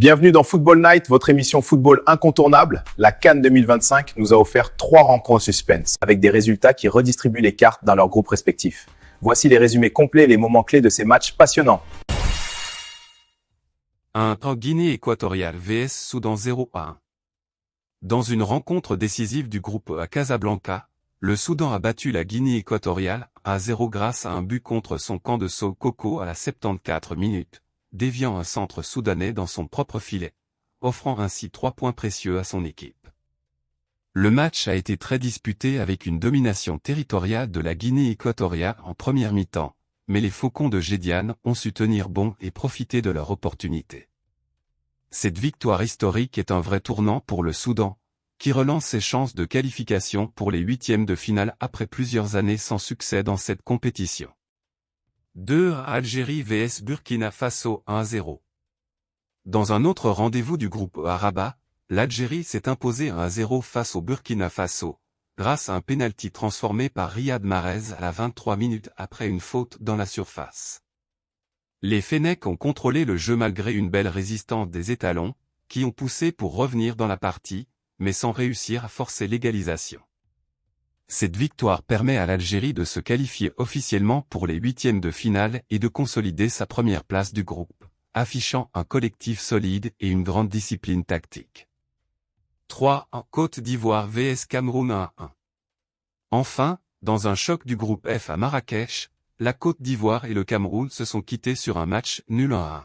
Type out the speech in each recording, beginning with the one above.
Bienvenue dans Football Night, votre émission football incontournable. La CAN 2025 nous a offert 3 rencontres suspense, avec des résultats qui redistribuent les cartes dans leurs groupes respectifs. Voici les résumés complets et les moments clés de ces matchs passionnants. Guinée équatoriale vs Soudan 0-1. Dans une rencontre décisive du groupe à Casablanca, le Soudan a battu la Guinée équatoriale 1-0 grâce à un but contre son camp de Sow Koko à la 74 minutes, déviant un centre soudanais dans son propre filet, offrant ainsi 3 points précieux à son équipe. Le match a été très disputé avec une domination territoriale de la Guinée équatoriale en première mi-temps, mais les Faucons de Gédiane ont su tenir bon et profiter de leur opportunité. Cette victoire historique est un vrai tournant pour le Soudan, qui relance ses chances de qualification pour les huitièmes de finale après plusieurs années sans succès dans cette compétition. 2. Algérie vs Burkina Faso 1-0. Dans un autre rendez-vous du groupe à Rabat, l'Algérie s'est imposée 1-0 face au Burkina Faso, grâce à un pénalty transformé par Riyad Mahrez à la 23 minutes après une faute dans la surface. Les Fennecs ont contrôlé le jeu malgré une belle résistance des étalons, qui ont poussé pour revenir dans la partie, mais sans réussir à forcer l'égalisation. Cette victoire permet à l'Algérie de se qualifier officiellement pour les huitièmes de finale et de consolider sa première place du groupe, affichant un collectif solide et une grande discipline tactique. 3. Côte d'Ivoire vs Cameroun 1-1. Enfin, dans un choc du groupe F à Marrakech, la Côte d'Ivoire et le Cameroun se sont quittés sur un match nul 1-1.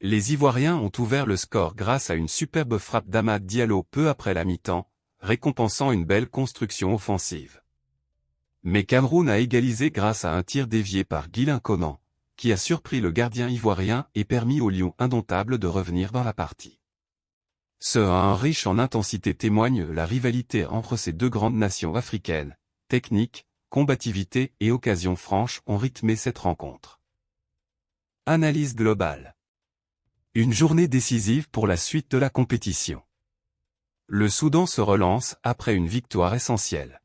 Les Ivoiriens ont ouvert le score grâce à une superbe frappe d'Amad Diallo peu après la mi-temps, récompensant une belle construction offensive. Mais Cameroun a égalisé grâce à un tir dévié par Guilain Conan, qui a surpris le gardien ivoirien et permis aux Lions indomptables de revenir dans la partie. Ce 1-1 riche en intensité témoigne la rivalité entre ces deux grandes nations africaines. Technique, combativité et occasions franches ont rythmé cette rencontre. Analyse globale. Une journée décisive pour la suite de la compétition. Le Soudan se relance après une victoire essentielle.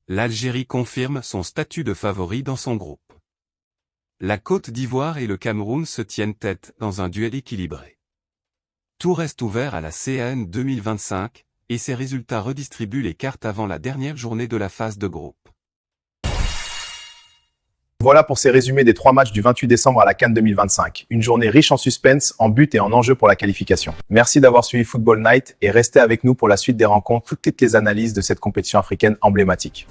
L'Algérie confirme son statut de favori dans son groupe. La Côte d'Ivoire et le Cameroun se tiennent tête dans un duel équilibré. Tout reste ouvert à la CAN 2025, et ses résultats redistribuent les cartes avant la dernière journée de la phase de groupe. Voilà pour ces résumés des 3 matchs du 28 décembre à la CAN 2025. Une journée riche en suspense, en buts et en enjeux pour la qualification. Merci d'avoir suivi Football Night et restez avec nous pour la suite des rencontres, toutes les analyses de cette compétition africaine emblématique.